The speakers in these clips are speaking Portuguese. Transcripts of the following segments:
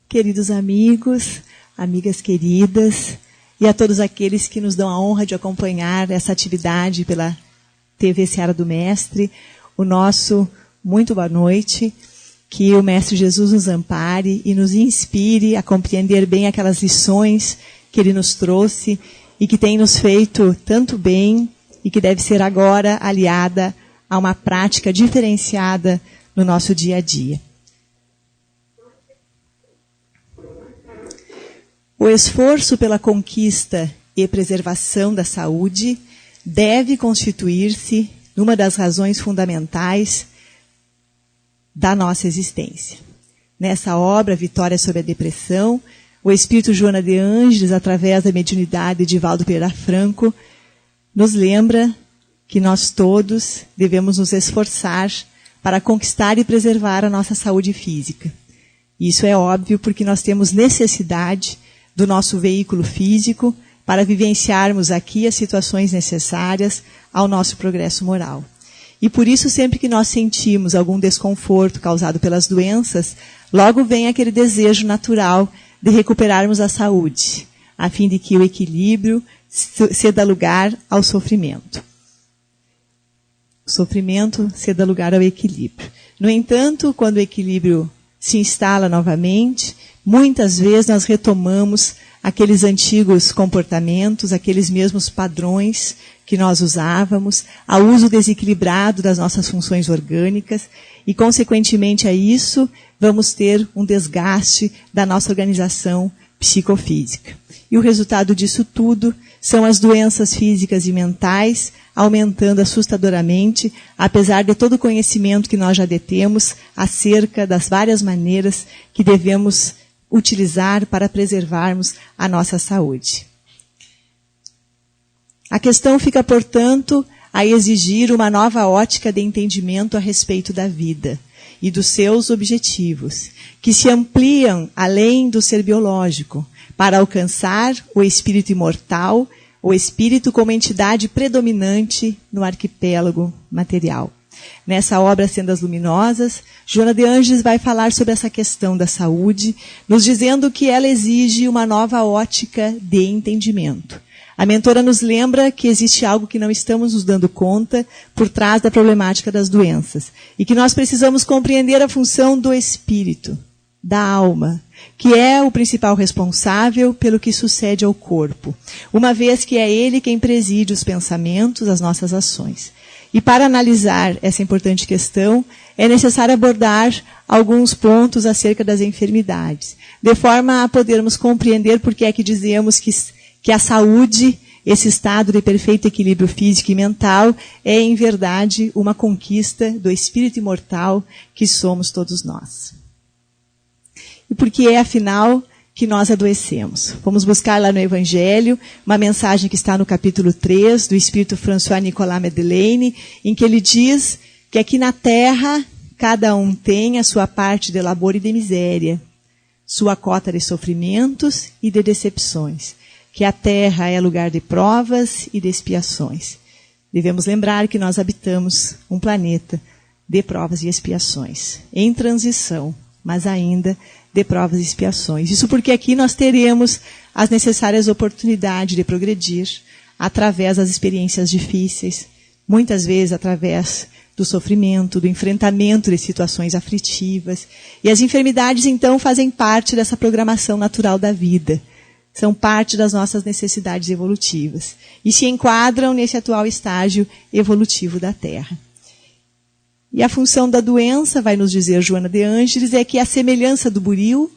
queridos amigos, amigas queridas, e a todos aqueles que nos dão a honra de acompanhar essa atividade pela TV Seara do Mestre, o nosso muito boa noite, que o Mestre Jesus nos ampare e nos inspire a compreender bem aquelas lições que Ele nos trouxe e que tem nos feito tanto bem e que deve ser agora aliada a uma prática diferenciada no nosso dia a dia. O esforço pela conquista e preservação da saúde deve constituir-se numa das razões fundamentais da nossa existência. Nessa obra, Vitória sobre a Depressão, o Espírito Joana de Ângeles, através da mediunidade de Valdo Pereira Franco, nos lembra que nós todos devemos nos esforçar para conquistar e preservar a nossa saúde física. Isso é óbvio porque nós temos necessidade do nosso veículo físico para vivenciarmos aqui as situações necessárias ao nosso progresso moral. E por isso, sempre que nós sentimos algum desconforto causado pelas doenças, logo vem aquele desejo natural de recuperarmos a saúde, a fim de que o equilíbrio ceda lugar ao sofrimento. O sofrimento ceda lugar ao equilíbrio. No entanto, quando o equilíbrio se instala novamente, muitas vezes nós retomamos aqueles antigos comportamentos, aqueles mesmos padrões que nós usávamos, ao uso desequilibrado das nossas funções orgânicas e, consequentemente a isso, vamos ter um desgaste da nossa organização psicofísica. E o resultado disso tudo são as doenças físicas e mentais aumentando assustadoramente, apesar de todo o conhecimento que nós já detemos acerca das várias maneiras que devemos utilizar para preservarmos a nossa saúde. A questão fica, portanto, a exigir uma nova ótica de entendimento a respeito da vida e dos seus objetivos, que se ampliam além do ser biológico, para alcançar o espírito imortal, o espírito como entidade predominante no arquipélago material. Nessa obra Sendas Luminosas, Joana de Ângeles vai falar sobre essa questão da saúde, nos dizendo que ela exige uma nova ótica de entendimento. A mentora nos lembra que existe algo que não estamos nos dando conta por trás da problemática das doenças e que nós precisamos compreender a função do espírito, da alma, que é o principal responsável pelo que sucede ao corpo, uma vez que é ele quem preside os pensamentos, as nossas ações. E para analisar essa importante questão, é necessário abordar alguns pontos acerca das enfermidades, de forma a podermos compreender por que é que dizemos que a saúde, esse estado de perfeito equilíbrio físico e mental, é em verdade uma conquista do espírito imortal que somos todos nós. E por que é, afinal, que nós adoecemos? Vamos buscar lá no Evangelho uma mensagem que está no capítulo 3 do Espírito François Nicolas Madeleine, em que ele diz que aqui na Terra cada um tem a sua parte de labor e de miséria, sua cota de sofrimentos e de decepções, que a Terra é lugar de provas e de expiações. Devemos lembrar que nós habitamos um planeta de provas e expiações, em transição, mas ainda de provas e expiações. Isso porque aqui nós teremos as necessárias oportunidades de progredir através das experiências difíceis, muitas vezes através do sofrimento, do enfrentamento de situações aflitivas. E as enfermidades, então, fazem parte dessa programação natural da vida. São parte das nossas necessidades evolutivas. E se enquadram nesse atual estágio evolutivo da Terra. E a função da doença, vai nos dizer Joana de Ângeles, é que a semelhança do buril,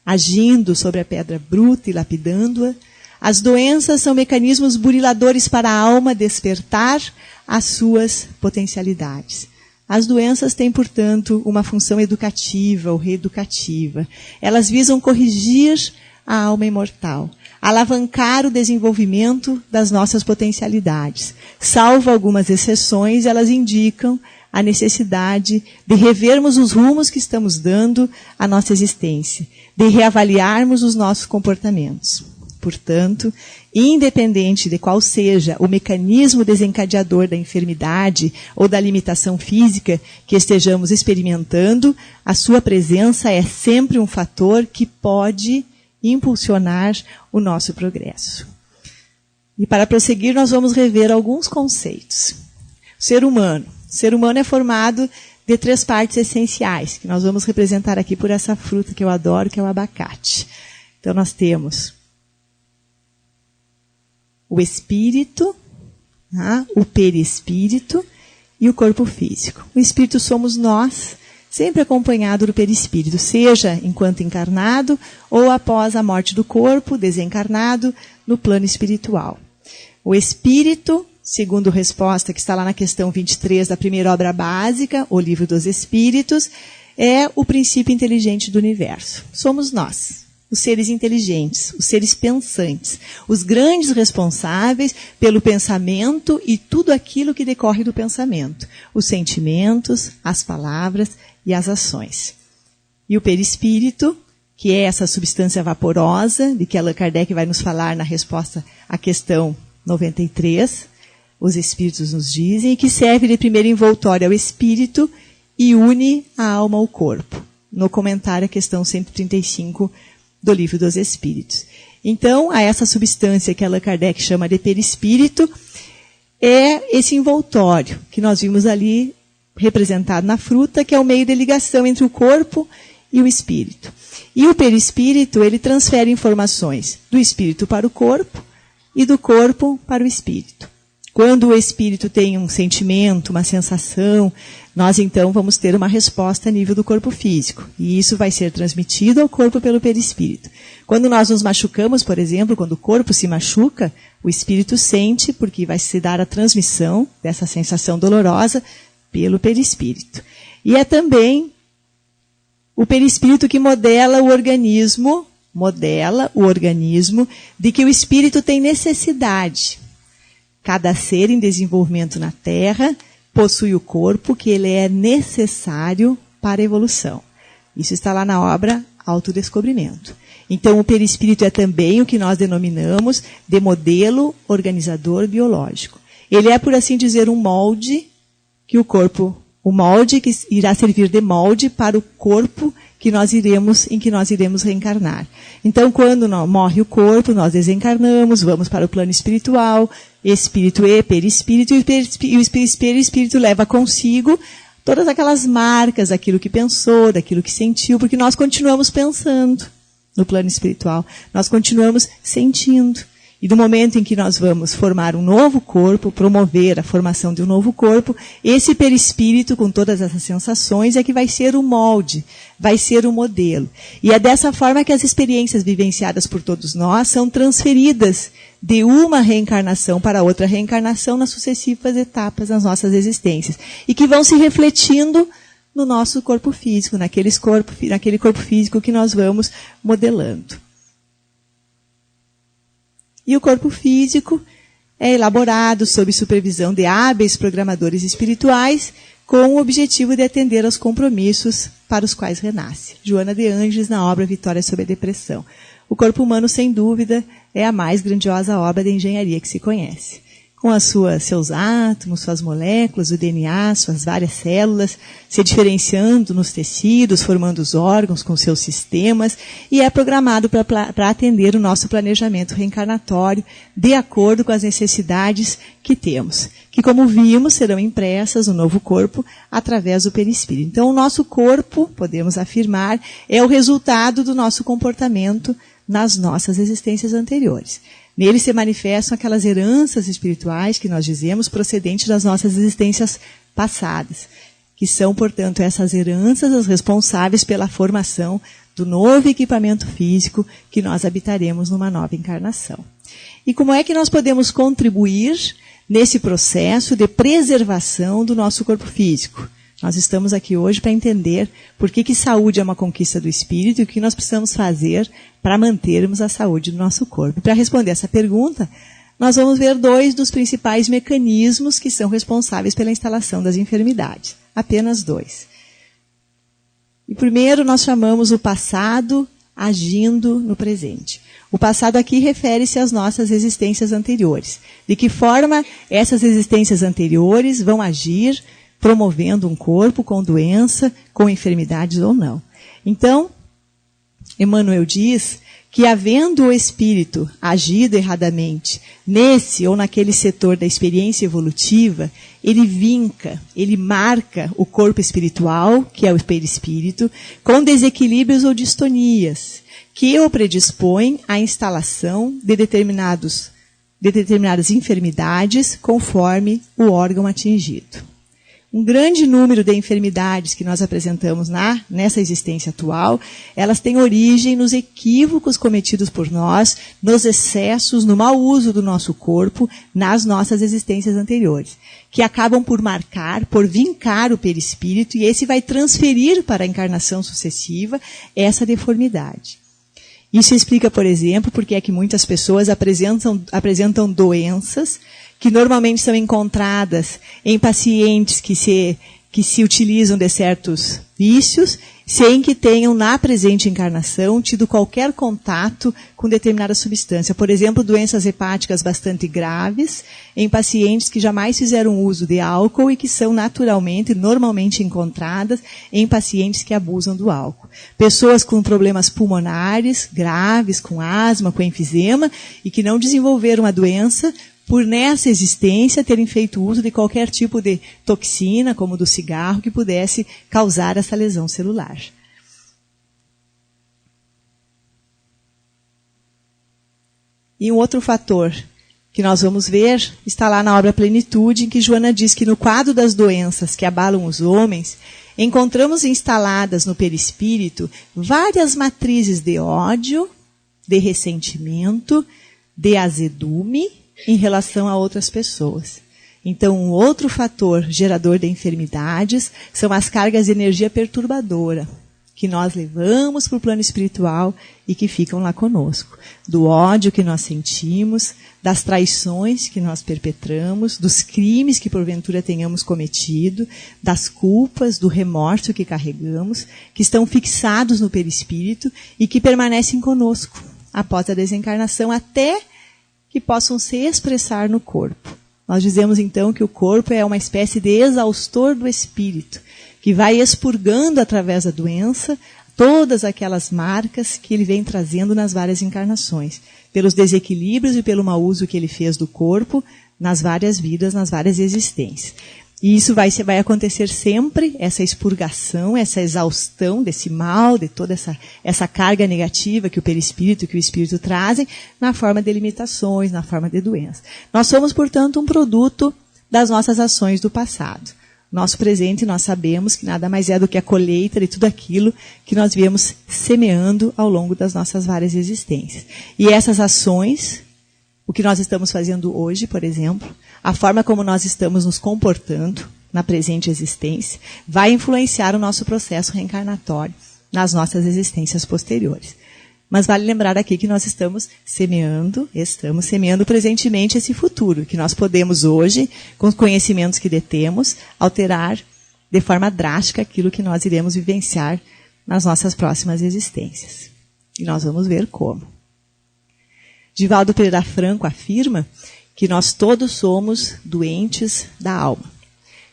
agindo sobre a pedra bruta e lapidando-a, as doenças são mecanismos buriladores para a alma despertar as suas potencialidades. As doenças têm, portanto, uma função educativa ou reeducativa. Elas visam corrigir a alma imortal, alavancar o desenvolvimento das nossas potencialidades. Salvo algumas exceções, elas indicam a necessidade de revermos os rumos que estamos dando à nossa existência, de reavaliarmos os nossos comportamentos. Portanto, independente de qual seja o mecanismo desencadeador da enfermidade ou da limitação física que estejamos experimentando, a sua presença é sempre um fator que pode impulsionar o nosso progresso. E para prosseguir, nós vamos rever alguns conceitos. O ser humano é formado de 3 partes essenciais, que nós vamos representar aqui por essa fruta que eu adoro, que é o abacate. Então, nós temos o espírito, o perispírito e o corpo físico. O espírito somos nós, sempre acompanhado do perispírito, seja enquanto encarnado ou após a morte do corpo, desencarnado no plano espiritual. O espírito, segundo resposta que está lá na questão 23 da primeira obra básica, o Livro dos Espíritos, é o princípio inteligente do universo. Somos nós, os seres inteligentes, os seres pensantes, os grandes responsáveis pelo pensamento e tudo aquilo que decorre do pensamento, os sentimentos, as palavras e as ações. E o perispírito, que é essa substância vaporosa, de que Allan Kardec vai nos falar na resposta à questão 93, os espíritos nos dizem, e que serve de primeiro envoltório ao espírito e une a alma ao corpo. No comentário à questão 135 do Livro dos Espíritos. Então, a essa substância que Allan Kardec chama de perispírito é esse envoltório que nós vimos ali representado na fruta, que é o meio de ligação entre o corpo e o espírito. E o perispírito, ele transfere informações do espírito para o corpo e do corpo para o espírito. Quando o espírito tem um sentimento, uma sensação, nós então vamos ter uma resposta a nível do corpo físico. E isso vai ser transmitido ao corpo pelo perispírito. Quando nós nos machucamos, por exemplo, quando o corpo se machuca, o espírito sente, porque vai se dar a transmissão dessa sensação dolorosa pelo perispírito. E é também o perispírito que modela o organismo de que o espírito tem necessidade. Cada ser em desenvolvimento na Terra possui o corpo que ele é necessário para a evolução. Isso está lá na obra Autodescobrimento. Então, o perispírito é também o que nós denominamos de modelo organizador biológico. Ele é, por assim dizer, um molde que o molde que irá servir de molde para o corpo em que nós iremos reencarnar. Então, quando morre o corpo, nós desencarnamos, vamos para o plano espiritual, espírito e perispírito, e o perispírito leva consigo todas aquelas marcas daquilo que pensou, daquilo que sentiu, porque nós continuamos pensando no plano espiritual, nós continuamos sentindo. E no momento em que nós vamos formar um novo corpo, promover a formação de um novo corpo, esse perispírito, com todas essas sensações, é que vai ser o molde, vai ser o modelo. E é dessa forma que as experiências vivenciadas por todos nós são transferidas de uma reencarnação para outra reencarnação nas sucessivas etapas das nossas existências. E que vão se refletindo no nosso corpo físico, naquele corpo físico que nós vamos modelando. E o corpo físico é elaborado sob supervisão de hábeis programadores espirituais com o objetivo de atender aos compromissos para os quais renasce. Joana de Ângeles, na obra Vitória sobre a Depressão. O corpo humano, sem dúvida, é a mais grandiosa obra de engenharia que se conhece. Com seus átomos, suas moléculas, o DNA, suas várias células, se diferenciando nos tecidos, formando os órgãos com seus sistemas, e é programado para atender o nosso planejamento reencarnatório de acordo com as necessidades que temos, que, como vimos, serão impressas no novo corpo através do perispírito. Então, o nosso corpo, podemos afirmar, é o resultado do nosso comportamento nas nossas existências anteriores. Nele se manifestam aquelas heranças espirituais que nós dizemos procedentes das nossas existências passadas, que são, portanto, essas heranças as responsáveis pela formação do novo equipamento físico que nós habitaremos numa nova encarnação. E como é que nós podemos contribuir nesse processo de preservação do nosso corpo físico? Nós estamos aqui hoje para entender por que saúde é uma conquista do espírito e o que nós precisamos fazer para mantermos a saúde do nosso corpo. Para responder essa pergunta, nós vamos ver 2 dos principais mecanismos que são responsáveis pela instalação das enfermidades. Apenas 2. E primeiro nós chamamos o passado agindo no presente. O passado aqui refere-se às nossas existências anteriores. De que forma essas existências anteriores vão agir, promovendo um corpo com doença, com enfermidades ou não. Então, Emmanuel diz que, havendo o espírito agido erradamente nesse ou naquele setor da experiência evolutiva, ele vinca, ele marca o corpo espiritual, que é o perispírito, com desequilíbrios ou distonias, que o predispõem à instalação de determinadas enfermidades conforme o órgão atingido. Um grande número de enfermidades que nós apresentamos nessa existência atual, elas têm origem nos equívocos cometidos por nós, nos excessos, no mau uso do nosso corpo, nas nossas existências anteriores, que acabam por marcar, por vincar o perispírito, e esse vai transferir para a encarnação sucessiva essa deformidade. Isso explica, por exemplo, porque é que muitas pessoas apresentam doenças que normalmente são encontradas em pacientes que se utilizam de certos vícios, sem que tenham, na presente encarnação, tido qualquer contato com determinada substância. Por exemplo, doenças hepáticas bastante graves, em pacientes que jamais fizeram uso de álcool e que são normalmente encontradas em pacientes que abusam do álcool. Pessoas com problemas pulmonares graves, com asma, com enfisema, e que não desenvolveram a doença por nessa existência terem feito uso de qualquer tipo de toxina, como do cigarro, que pudesse causar essa lesão celular. E um outro fator que nós vamos ver está lá na obra Plenitude, em que Joana diz que no quadro das doenças que abalam os homens, encontramos instaladas no perispírito várias matrizes de ódio, de ressentimento, de azedume, em relação a outras pessoas. Então, um outro fator gerador de enfermidades são as cargas de energia perturbadora, que nós levamos para o plano espiritual e que ficam lá conosco. Do ódio que nós sentimos, das traições que nós perpetramos, dos crimes que porventura tenhamos cometido, das culpas, do remorso que carregamos, que estão fixados no perispírito e que permanecem conosco após a desencarnação, até que possam se expressar no corpo. Nós dizemos então que o corpo é uma espécie de exaustor do espírito, que vai expurgando através da doença todas aquelas marcas que ele vem trazendo nas várias encarnações, pelos desequilíbrios e pelo mau uso que ele fez do corpo nas várias vidas, nas várias existências. E isso vai acontecer sempre, essa expurgação, essa exaustão desse mal, de toda essa carga negativa que o perispírito, que o espírito trazem, na forma de limitações, na forma de doenças. Nós somos, portanto, um produto das nossas ações do passado. Nosso presente, nós sabemos que nada mais é do que a colheita de tudo aquilo que nós viemos semeando ao longo das nossas várias existências. E essas ações, o que nós estamos fazendo hoje, por exemplo, a forma como nós estamos nos comportando na presente existência, vai influenciar o nosso processo reencarnatório nas nossas existências posteriores. Mas vale lembrar aqui que nós estamos semeando presentemente esse futuro, que nós podemos hoje, com os conhecimentos que detemos, alterar de forma drástica aquilo que nós iremos vivenciar nas nossas próximas existências. E nós vamos ver como. Divaldo Pereira Franco afirma que nós todos somos doentes da alma,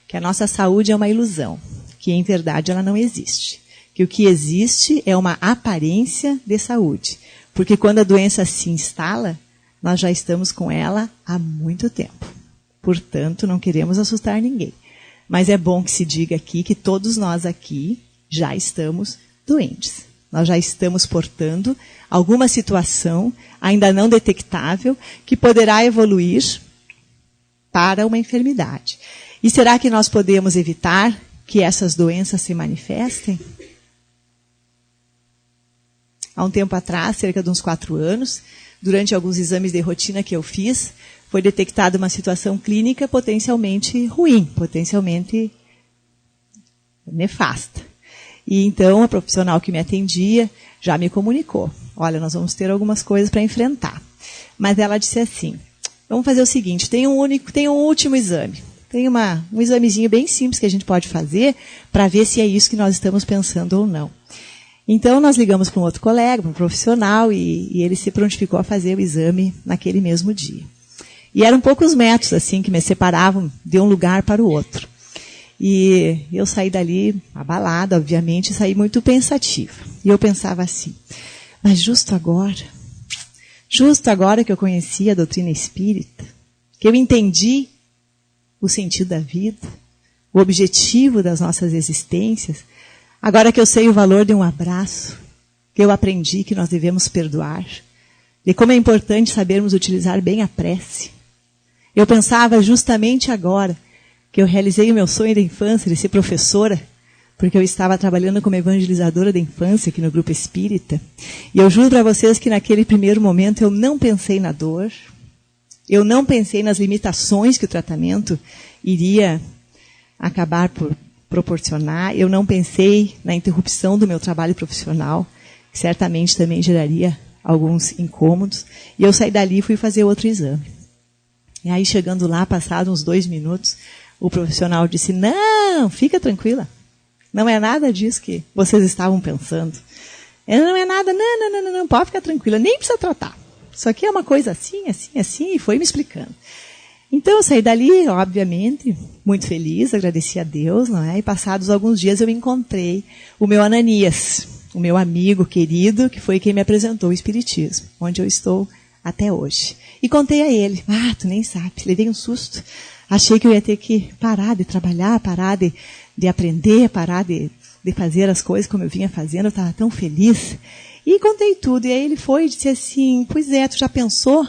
que a nossa saúde é uma ilusão, que em verdade ela não existe, que o que existe é uma aparência de saúde, porque quando a doença se instala, nós já estamos com ela há muito tempo. Portanto, não queremos assustar ninguém. Mas é bom que se diga aqui que todos nós aqui já estamos doentes. Nós já estamos portando alguma situação ainda não detectável que poderá evoluir para uma enfermidade. E será que nós podemos evitar que essas doenças se manifestem? Há um tempo atrás, cerca de uns 4 anos, durante alguns exames de rotina que eu fiz, foi detectada uma situação clínica potencialmente ruim, potencialmente nefasta. E então a profissional que me atendia já me comunicou: olha, nós vamos ter algumas coisas para enfrentar. Mas ela disse assim: vamos fazer o seguinte, tem um último exame. Tem um examezinho bem simples que a gente pode fazer para ver se é isso que nós estamos pensando ou não. Então, nós ligamos para um outro colega, para um profissional, e ele se prontificou a fazer o exame naquele mesmo dia. E eram poucos metros, assim, que me separavam de um lugar para o outro. E eu saí dali abalada, obviamente, e saí muito pensativa. E eu pensava assim, mas justo agora que eu conheci a doutrina espírita, que eu entendi o sentido da vida, o objetivo das nossas existências, agora que eu sei o valor de um abraço, que eu aprendi que nós devemos perdoar, de como é importante sabermos utilizar bem a prece. Eu pensava justamente agora que eu realizei o meu sonho da infância de ser professora, porque eu estava trabalhando como evangelizadora da infância aqui no Grupo Espírita. E eu juro para vocês que naquele primeiro momento eu não pensei na dor, eu não pensei nas limitações que o tratamento iria acabar por proporcionar, eu não pensei na interrupção do meu trabalho profissional, que certamente também geraria alguns incômodos. E eu saí dali e fui fazer outro exame. E aí, chegando lá, passados uns 2 minutos, o profissional disse, não, fica tranquila. Não é nada disso que vocês estavam pensando. Não é nada, não, pode ficar tranquila, nem precisa tratar. Isso aqui é uma coisa assim, e foi me explicando. Então eu saí dali, obviamente, muito feliz, agradeci a Deus, não é? E passados alguns dias eu encontrei o meu Ananias, o meu amigo querido, que foi quem me apresentou o Espiritismo, onde eu estou até hoje. E contei a ele, tu nem sabe, levei um susto. Achei que eu ia ter que parar de trabalhar, parar de aprender, parar de fazer as coisas como eu vinha fazendo, eu estava tão feliz. E contei tudo, e aí ele foi e disse assim, pois é, tu já pensou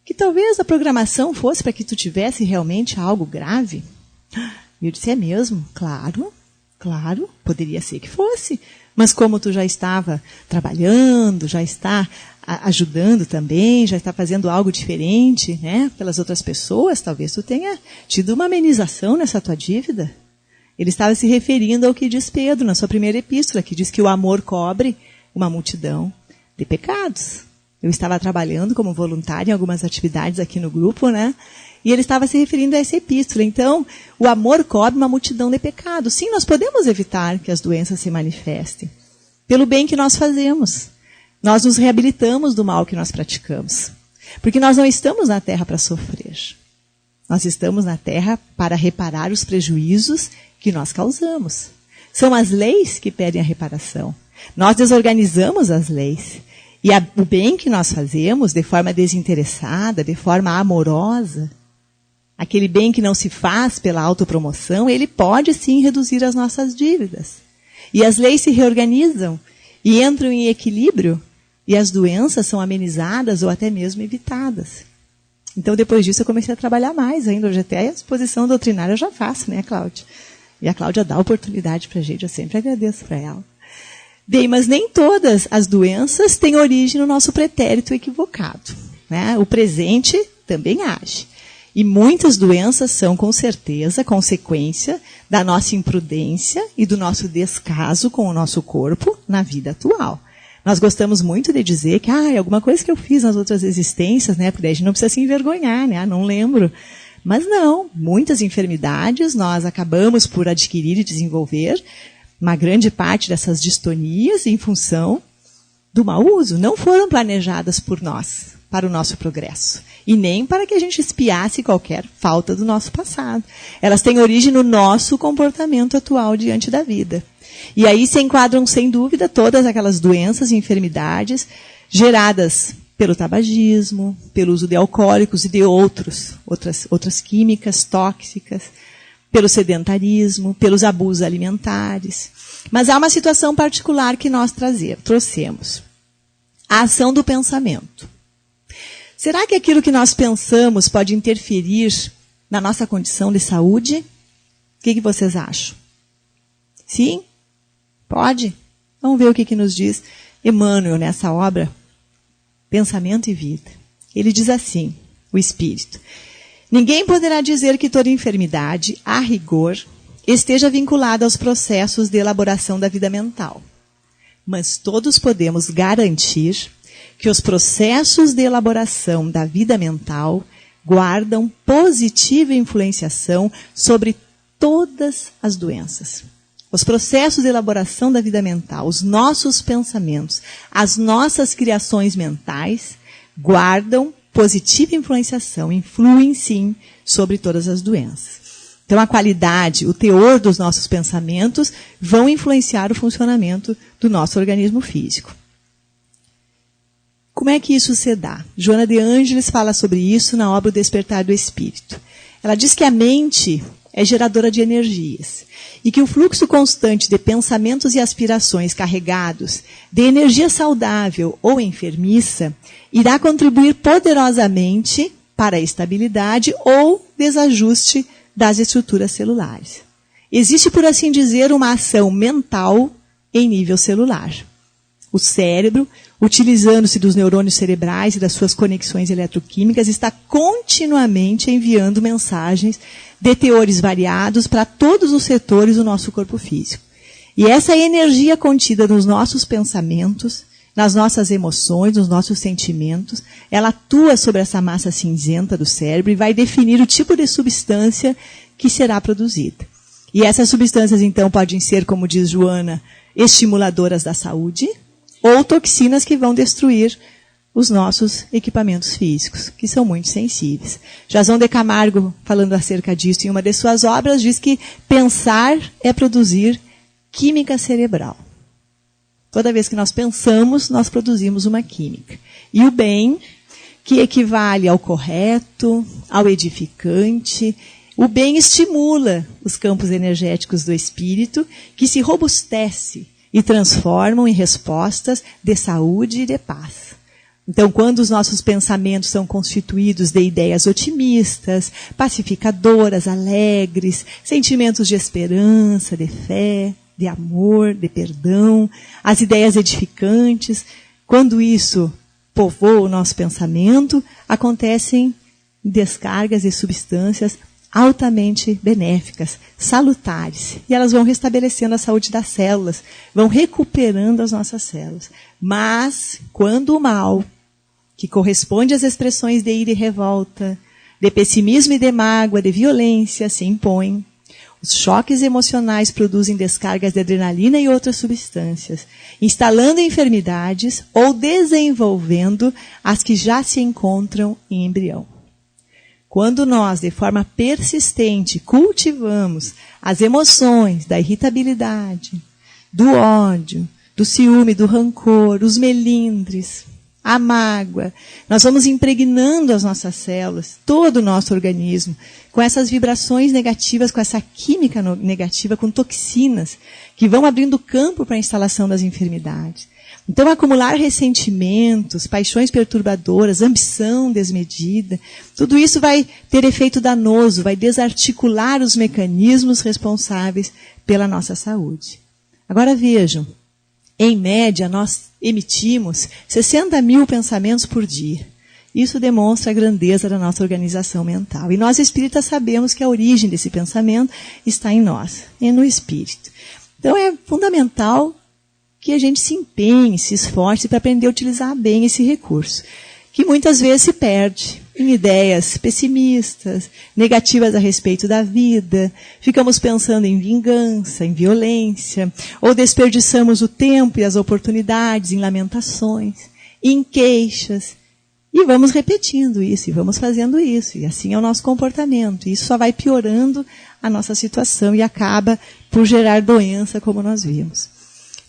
que talvez a programação fosse para que tu tivesse realmente algo grave? E eu disse, é mesmo? Claro, poderia ser que fosse. Mas como tu já estava trabalhando, já está ajudando também, já está fazendo algo diferente, né, pelas outras pessoas, talvez tu tenha tido uma amenização nessa tua dívida. Ele estava se referindo ao que diz Pedro na sua primeira epístola, que diz que o amor cobre uma multidão de pecados. Eu estava trabalhando como voluntária em algumas atividades aqui no grupo, né? E ele estava se referindo a essa epístola. Então, o amor cobre uma multidão de pecados. Sim, nós podemos evitar que as doenças se manifestem pelo bem que nós fazemos. Nós nos reabilitamos do mal que nós praticamos. Porque nós não estamos na Terra para sofrer. Nós estamos na Terra para reparar os prejuízos que nós causamos. São as leis que pedem a reparação. Nós desorganizamos as leis. E o bem que nós fazemos, de forma desinteressada, de forma amorosa, aquele bem que não se faz pela autopromoção, ele pode sim reduzir as nossas dívidas. E as leis se reorganizam e entram em equilíbrio, e as doenças são amenizadas ou até mesmo evitadas. Então, depois disso, eu comecei a trabalhar mais ainda. Hoje até a exposição doutrinária eu já faço, né, Cláudia? E a Cláudia dá oportunidade para a gente, eu sempre agradeço para ela. Bem, mas nem todas as doenças têm origem no nosso pretérito equivocado, né? O presente também age. E muitas doenças são, com certeza, consequência da nossa imprudência e do nosso descaso com o nosso corpo na vida atual. Nós gostamos muito de dizer que alguma coisa que eu fiz nas outras existências, né? Porque daí a gente não precisa se envergonhar, né? Não lembro. Mas não, muitas enfermidades nós acabamos por adquirir e desenvolver, uma grande parte dessas distonias em função do mau uso. Não foram planejadas por nós, para o nosso progresso. E nem para que a gente espiasse qualquer falta do nosso passado. Elas têm origem no nosso comportamento atual diante da vida. E aí se enquadram, sem dúvida, todas aquelas doenças e enfermidades geradas pelo tabagismo, pelo uso de alcoólicos e de outras químicas tóxicas, pelo sedentarismo, pelos abusos alimentares. Mas há uma situação particular que nós trouxemos. A ação do pensamento. Será que aquilo que nós pensamos pode interferir na nossa condição de saúde? O que vocês acham? Sim? Pode? Vamos ver o que nos diz Emmanuel nessa obra, Pensamento e Vida. Ele diz assim, o Espírito: ninguém poderá dizer que toda enfermidade, a rigor, esteja vinculada aos processos de elaboração da vida mental. Mas todos podemos garantir que os processos de elaboração da vida mental guardam positiva influenciação sobre todas as doenças. os processos de elaboração da vida mental, os nossos pensamentos, as nossas criações mentais, guardam positiva influenciação, influem sim sobre todas as doenças. Então a qualidade, o teor dos nossos pensamentos vão influenciar o funcionamento do nosso organismo físico. Como é que isso se dá? Joana de Ângeles fala sobre isso na obra O Despertar do Espírito. Ela diz que a mente é geradora de energias e que o fluxo constante de pensamentos e aspirações carregados de energia saudável ou enfermiça irá contribuir poderosamente para a estabilidade ou desajuste das estruturas celulares. Existe, por assim dizer, uma ação mental em nível celular. O cérebro, utilizando-se dos neurônios cerebrais e das suas conexões eletroquímicas, está continuamente enviando mensagens de teores variados para todos os setores do nosso corpo físico. E essa energia contida nos nossos pensamentos, nas nossas emoções, nos nossos sentimentos, ela atua sobre essa massa cinzenta do cérebro e vai definir o tipo de substância que será produzida. E essas substâncias, então, podem ser, como diz Joana, estimuladoras da saúde, ou toxinas que vão destruir os nossos equipamentos físicos, que são muito sensíveis. Jason de Camargo, falando acerca disso em uma de suas obras, diz que pensar é produzir química cerebral. Toda vez que nós pensamos, nós produzimos uma química. E o bem, que equivale ao correto, ao edificante, o bem estimula os campos energéticos do espírito, que se robustece e transformam em respostas de saúde e de paz. Então, quando os nossos pensamentos são constituídos de ideias otimistas, pacificadoras, alegres, sentimentos de esperança, de fé, de amor, de perdão, as ideias edificantes, quando isso povoa o nosso pensamento, acontecem descargas de substâncias altamente benéficas, salutares. E elas vão restabelecendo a saúde das células, vão recuperando as nossas células. Mas, quando o mal, que corresponde às expressões de ira e revolta, de pessimismo e de mágoa, de violência, se impõe, os choques emocionais produzem descargas de adrenalina e outras substâncias, instalando enfermidades ou desenvolvendo as que já se encontram em embrião. Quando nós, de forma persistente, cultivamos as emoções da irritabilidade, do ódio, do ciúme, do rancor, os melindres, a mágoa, nós vamos impregnando as nossas células, todo o nosso organismo, com essas vibrações negativas, com essa química negativa, com toxinas, que vão abrindo campo para a instalação das enfermidades. Então, acumular ressentimentos, paixões perturbadoras, ambição desmedida, tudo isso vai ter efeito danoso, vai desarticular os mecanismos responsáveis pela nossa saúde. Agora vejam, em média nós emitimos 60 mil pensamentos por dia. Isso demonstra a grandeza da nossa organização mental. E nós espíritas sabemos que a origem desse pensamento está em nós, é no espírito. Então é fundamental que a gente se empenhe, se esforce para aprender a utilizar bem esse recurso, que muitas vezes se perde em ideias pessimistas, negativas a respeito da vida, ficamos pensando em vingança, em violência, ou desperdiçamos o tempo e as oportunidades em lamentações, em queixas, e vamos repetindo isso, e vamos fazendo isso, e assim é o nosso comportamento, e isso só vai piorando a nossa situação e acaba por gerar doença, como nós vimos.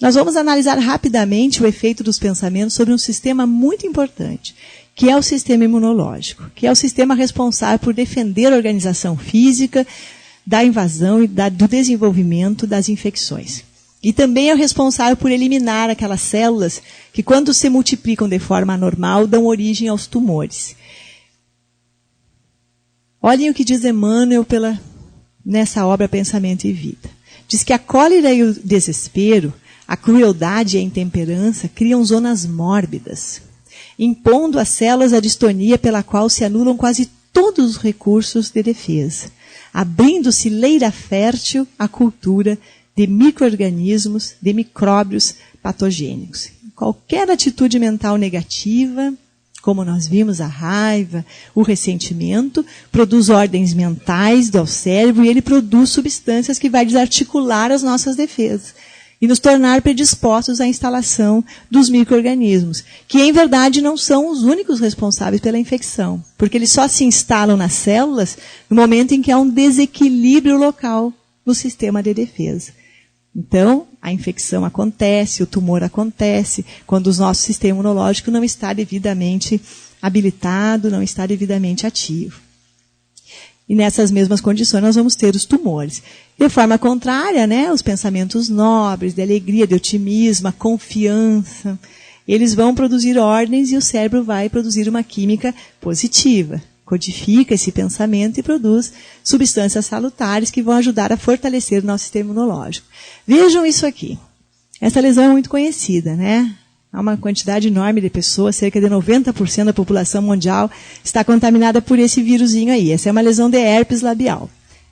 Nós vamos analisar rapidamente o efeito dos pensamentos sobre um sistema muito importante, que é o sistema imunológico, que é o sistema responsável por defender a organização física da invasão e do desenvolvimento das infecções. E também é o responsável por eliminar aquelas células que, quando se multiplicam de forma anormal, dão origem aos tumores. Olhem o que diz Emmanuel nessa obra Pensamento e Vida. Diz que a cólera e o desespero, a crueldade e a intemperança criam zonas mórbidas, impondo às células a distonia pela qual se anulam quase todos os recursos de defesa, abrindo-se leira fértil à cultura de micro-organismos, de micróbios patogênicos. Qualquer atitude mental negativa como nós vimos, a raiva, o ressentimento, produz ordens mentais do cérebro e ele produz substâncias que vai desarticular as nossas defesas e nos tornar predispostos à instalação dos micro-organismos, que em verdade não são os únicos responsáveis pela infecção, porque eles só se instalam nas células no momento em que há um desequilíbrio local no sistema de defesa. Então, a infecção acontece, o tumor acontece, quando o nosso sistema imunológico não está devidamente habilitado, não está devidamente ativo. E nessas mesmas condições nós vamos ter os tumores. De forma contrária, né, os pensamentos nobres, de alegria, de otimismo, a confiança, eles vão produzir ordens e o cérebro vai produzir uma química positiva. Codifica esse pensamento e produz substâncias salutares que vão ajudar a fortalecer o nosso sistema imunológico. Vejam isso aqui. Essa lesão é muito conhecida, né? Há uma quantidade enorme de pessoas, cerca de 90% da população mundial está contaminada por esse vírusinho aí. Essa é uma lesão de herpes labial.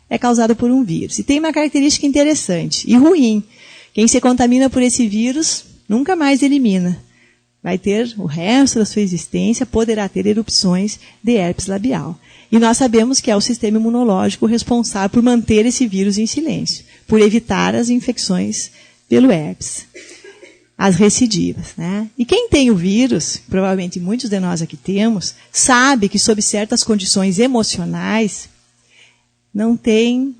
É causada por um vírus. E tem uma característica interessante e ruim. Quem se contamina por esse vírus nunca mais elimina. Vai ter o resto da sua existência, poderá ter erupções de herpes labial. E nós sabemos que é o sistema imunológico responsável por manter esse vírus em silêncio, por evitar as infecções pelo herpes, as recidivas, né? E quem tem o vírus, provavelmente muitos de nós aqui temos, sabe que sob certas condições emocionais, não tem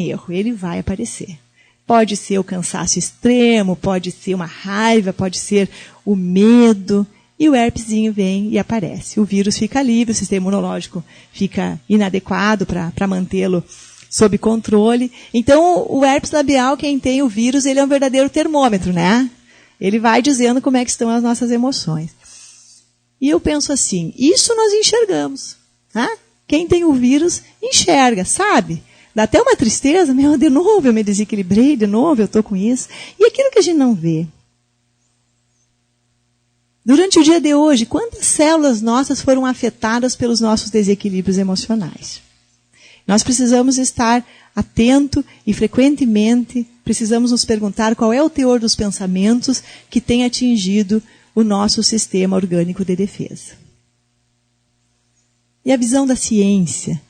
erro, ele vai aparecer. Pode ser o cansaço extremo, pode ser uma raiva, pode ser o medo, e o herpesinho vem e aparece. O vírus fica livre, o sistema imunológico fica inadequado para mantê-lo sob controle. Então, o herpes labial, quem tem o vírus, ele é um verdadeiro termômetro, né? Ele vai dizendo como é que estão as nossas emoções. E eu penso assim, isso nós enxergamos. Né? Quem tem o vírus, enxerga, sabe? Dá até uma tristeza, de novo eu me desequilibrei, de novo eu estou com isso. E aquilo que a gente não vê. Durante o dia de hoje, quantas células nossas foram afetadas pelos nossos desequilíbrios emocionais? Nós precisamos estar atento e frequentemente precisamos nos perguntar qual é o teor dos pensamentos que tem atingido o nosso sistema orgânico de defesa. E a visão da ciência.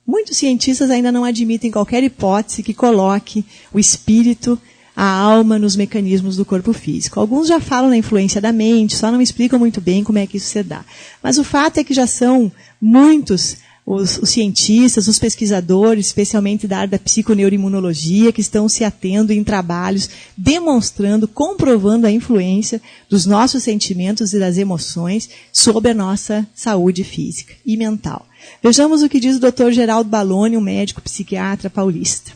Muitos cientistas ainda não admitem qualquer hipótese que coloque o espírito, a alma nos mecanismos do corpo físico. Alguns já falam na influência da mente, só não explicam muito bem como é que isso se dá. Mas o fato é que já são muitos os cientistas, os pesquisadores, especialmente da área da psiconeuroimunologia, que estão se atendo em trabalhos demonstrando, comprovando a influência dos nossos sentimentos e das emoções sobre a nossa saúde física e mental. Vejamos o que diz o Dr. Geraldo Balloni, um médico psiquiatra paulista.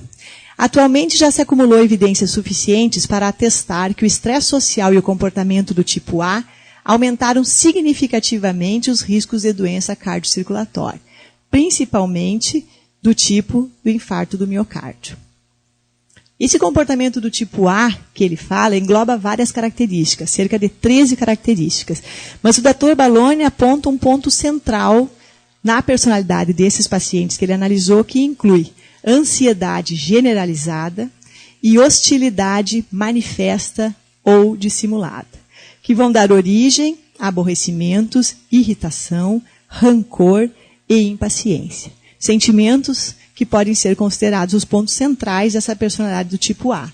Atualmente já se acumulou evidências suficientes para atestar que o estresse social e o comportamento do tipo A aumentaram significativamente os riscos de doença cardiocirculatória, principalmente do tipo do infarto do miocárdio. Esse comportamento do tipo A, que ele fala, engloba várias características, cerca de 13 características. Mas o Dr. Balloni aponta um ponto central na personalidade desses pacientes que ele analisou, que inclui ansiedade generalizada e hostilidade manifesta ou dissimulada, que vão dar origem a aborrecimentos, irritação, rancor e impaciência. Sentimentos que podem ser considerados os pontos centrais dessa personalidade do tipo A,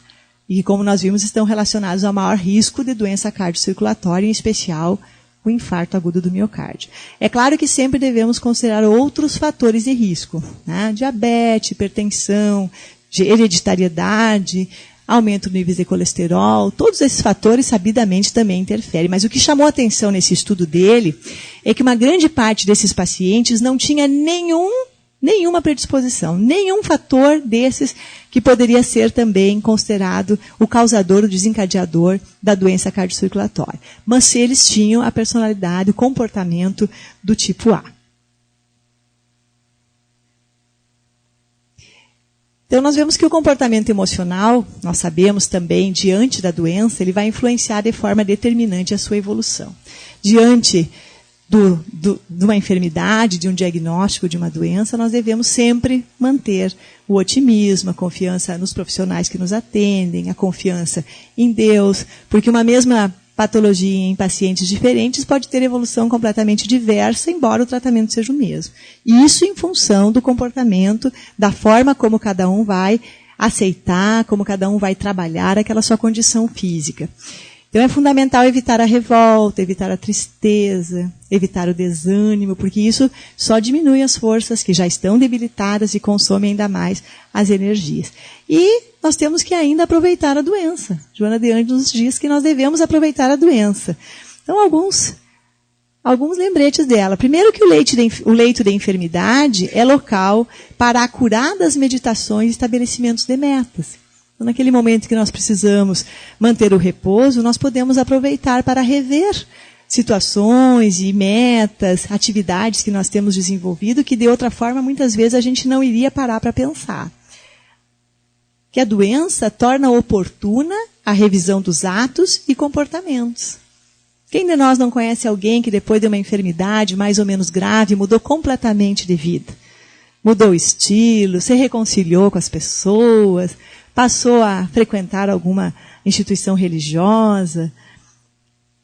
e que, como nós vimos, estão relacionados ao maior risco de doença cardiocirculatória, em especial o infarto agudo do miocárdio. É claro que sempre devemos considerar outros fatores de risco, né? Diabetes, hipertensão, hereditariedade, aumento do nível de colesterol, todos esses fatores sabidamente também interferem. Mas o que chamou a atenção nesse estudo dele é que uma grande parte desses pacientes não tinha nenhuma predisposição, nenhum fator desses que poderia ser também considerado o causador, o desencadeador da doença cardiocirculatória. Mas se eles tinham a personalidade, o comportamento do tipo A. Então nós vemos que o comportamento emocional, nós sabemos também, diante da doença, ele vai influenciar de forma determinante a sua evolução. Diante de uma enfermidade, de um diagnóstico de uma doença, nós devemos sempre manter o otimismo, a confiança nos profissionais que nos atendem, a confiança em Deus, porque uma mesma patologia em pacientes diferentes pode ter evolução completamente diversa, embora o tratamento seja o mesmo. Isso em função do comportamento, da forma como cada um vai aceitar, como cada um vai trabalhar aquela sua condição física. Então é fundamental evitar a revolta, evitar a tristeza, evitar o desânimo, porque isso só diminui as forças que já estão debilitadas e consomem ainda mais as energias. E nós temos que ainda aproveitar a doença. Joana de Ângeles nos diz que nós devemos aproveitar a doença. Então, alguns lembretes dela. Primeiro que o leito da enfermidade é local para acuradas meditações e estabelecimentos de metas. Então, naquele momento que nós precisamos manter o repouso, nós podemos aproveitar para rever situações e metas, atividades que nós temos desenvolvido, que de outra forma, muitas vezes, a gente não iria parar para pensar. Que a doença torna oportuna a revisão dos atos e comportamentos. Quem de nós não conhece alguém que depois de uma enfermidade mais ou menos grave mudou completamente de vida? Mudou o estilo, se reconciliou com as pessoas, passou a frequentar alguma instituição religiosa.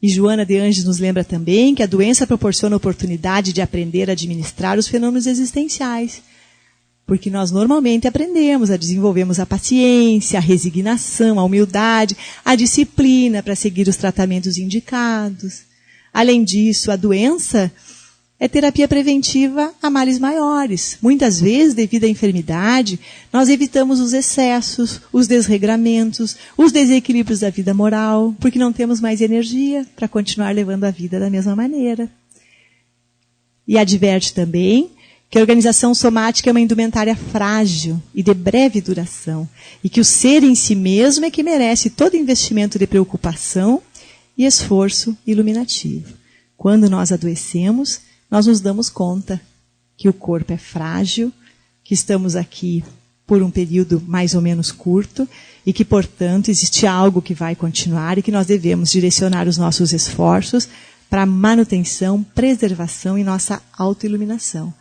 E Joana de Ângeles nos lembra também que a doença proporciona a oportunidade de aprender a administrar os fenômenos existenciais. Porque nós normalmente aprendemos, desenvolvemos a paciência, a resignação, a humildade, a disciplina para seguir os tratamentos indicados. Além disso, a doença é terapia preventiva a males maiores. Muitas vezes, devido à enfermidade, nós evitamos os excessos, os desregramentos, os desequilíbrios da vida moral, porque não temos mais energia para continuar levando a vida da mesma maneira. E adverte também que a organização somática é uma indumentária frágil e de breve duração, e que o ser em si mesmo é que merece todo investimento de preocupação e esforço iluminativo. Quando nós adoecemos, nós nos damos conta que o corpo é frágil, que estamos aqui por um período mais ou menos curto, e que, portanto, existe algo que vai continuar e que nós devemos direcionar os nossos esforços para a manutenção, preservação e nossa autoiluminação.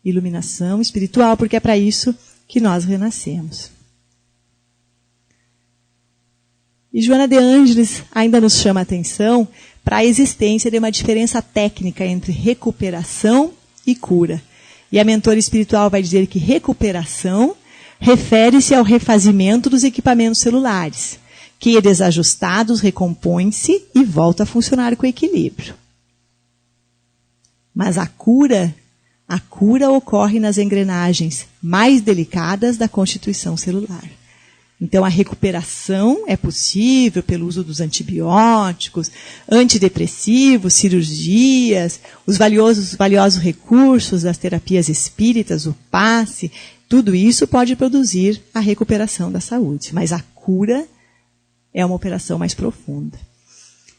Iluminação espiritual, porque é para isso que nós renascemos. E Joana de Ângeles ainda nos chama a atenção para a existência de uma diferença técnica entre recuperação e cura. E a mentora espiritual vai dizer que recuperação refere-se ao refazimento dos equipamentos celulares, que desajustados recompõem-se e volta a funcionar com equilíbrio. Mas a cura ocorre nas engrenagens mais delicadas da constituição celular. Então, a recuperação é possível pelo uso dos antibióticos, antidepressivos, cirurgias, os valiosos recursos das terapias espíritas, o passe, tudo isso pode produzir a recuperação da saúde. Mas a cura é uma operação mais profunda.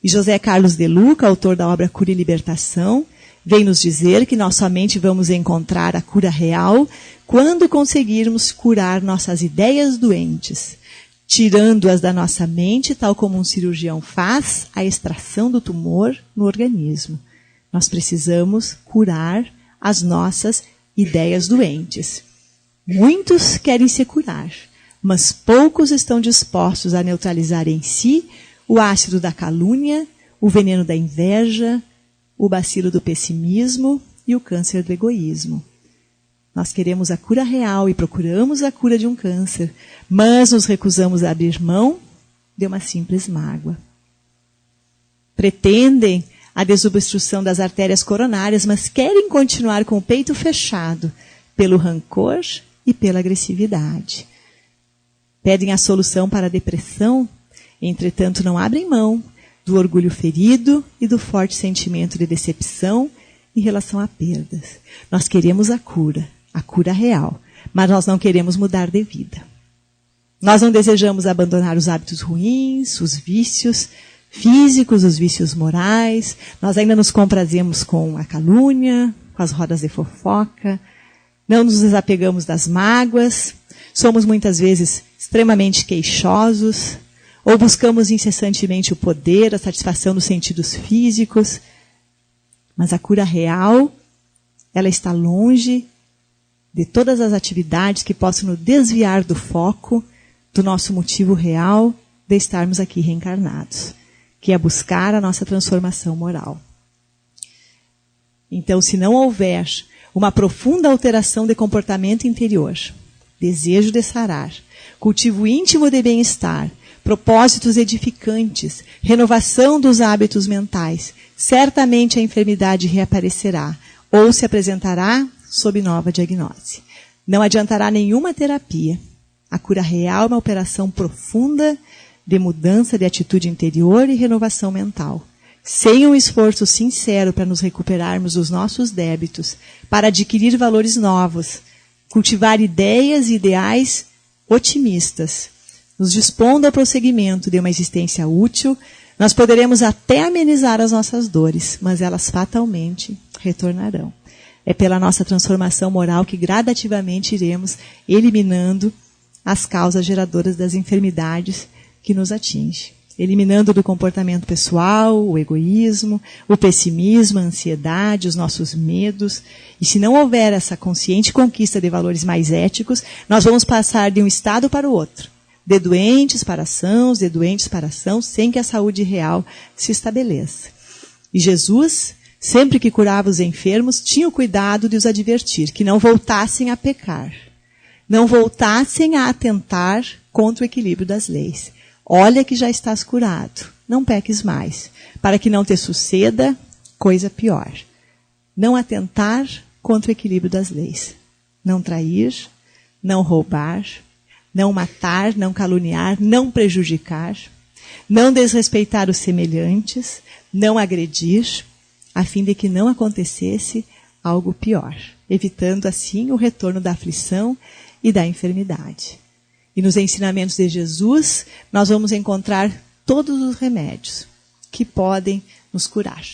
E José Carlos de Luca, autor da obra Cura e Libertação, vem nos dizer que nós somente vamos encontrar a cura real quando conseguirmos curar nossas ideias doentes, tirando-as da nossa mente, tal como um cirurgião faz a extração do tumor no organismo. Nós precisamos curar as nossas ideias doentes. Muitos querem se curar, mas poucos estão dispostos a neutralizar em si o ácido da calúnia, o veneno da inveja, o bacilo do pessimismo e o câncer do egoísmo. Nós queremos a cura real e procuramos a cura de um câncer, mas nos recusamos a abrir mão de uma simples mágoa. Pretendem a desobstrução das artérias coronárias, mas querem continuar com o peito fechado pelo rancor e pela agressividade. Pedem a solução para a depressão, entretanto não abrem mão do orgulho ferido e do forte sentimento de decepção em relação a perdas. Nós queremos a cura real, mas nós não queremos mudar de vida. Nós não desejamos abandonar os hábitos ruins, os vícios físicos, os vícios morais. Nós ainda nos comprazemos com a calúnia, com as rodas de fofoca. Não nos desapegamos das mágoas. Somos muitas vezes extremamente queixosos, ou buscamos incessantemente o poder, a satisfação dos sentidos físicos. Mas a cura real, ela está longe de todas as atividades que possam nos desviar do foco do nosso motivo real de estarmos aqui reencarnados, que é buscar a nossa transformação moral. Então, se não houver uma profunda alteração de comportamento interior, desejo de sarar, cultivo íntimo de bem-estar, propósitos edificantes, renovação dos hábitos mentais, certamente a enfermidade reaparecerá ou se apresentará sob nova diagnose. Não adiantará nenhuma terapia. A cura real é uma operação profunda de mudança de atitude interior e renovação mental. Sem um esforço sincero para nos recuperarmos dos nossos débitos, para adquirir valores novos, cultivar ideias e ideais otimistas, nos dispondo ao prosseguimento de uma existência útil, nós poderemos até amenizar as nossas dores, mas elas fatalmente retornarão. É pela nossa transformação moral que gradativamente iremos eliminando as causas geradoras das enfermidades que nos atingem. Eliminando do comportamento pessoal, o egoísmo, o pessimismo, a ansiedade, os nossos medos. E se não houver essa consciente conquista de valores mais éticos, nós vamos passar de um estado para o outro. De doentes para sãos, de doentes para sãos, sem que a saúde real se estabeleça. E Jesus, sempre que curava os enfermos, tinha o cuidado de os advertir, que não voltassem a pecar. Não voltassem a atentar contra o equilíbrio das leis. Olha que já estás curado, não peques mais, para que não te suceda coisa pior. Não atentar contra o equilíbrio das leis. Não trair, não roubar, não matar, não caluniar, não prejudicar, não desrespeitar os semelhantes, não agredir, a fim de que não acontecesse algo pior, evitando assim o retorno da aflição e da enfermidade. E nos ensinamentos de Jesus, nós vamos encontrar todos os remédios que podem nos curar.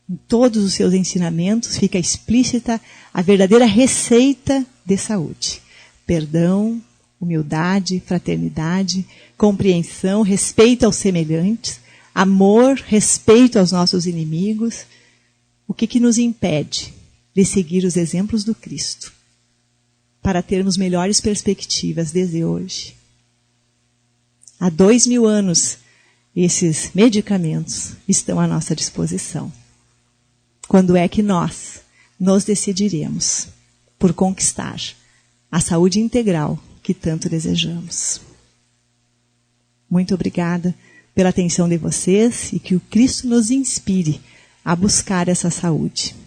Em todos os seus ensinamentos fica explícita a verdadeira receita de saúde. Perdão, humildade, fraternidade, compreensão, respeito aos semelhantes, amor, respeito aos nossos inimigos. O que nos impede de seguir os exemplos do Cristo? Para termos melhores perspectivas desde hoje. Há 2000 anos, esses medicamentos estão à nossa disposição. Quando é que nós nos decidiremos por conquistar a saúde integral que tanto desejamos? Muito obrigada pela atenção de vocês e que o Cristo nos inspire a buscar essa saúde.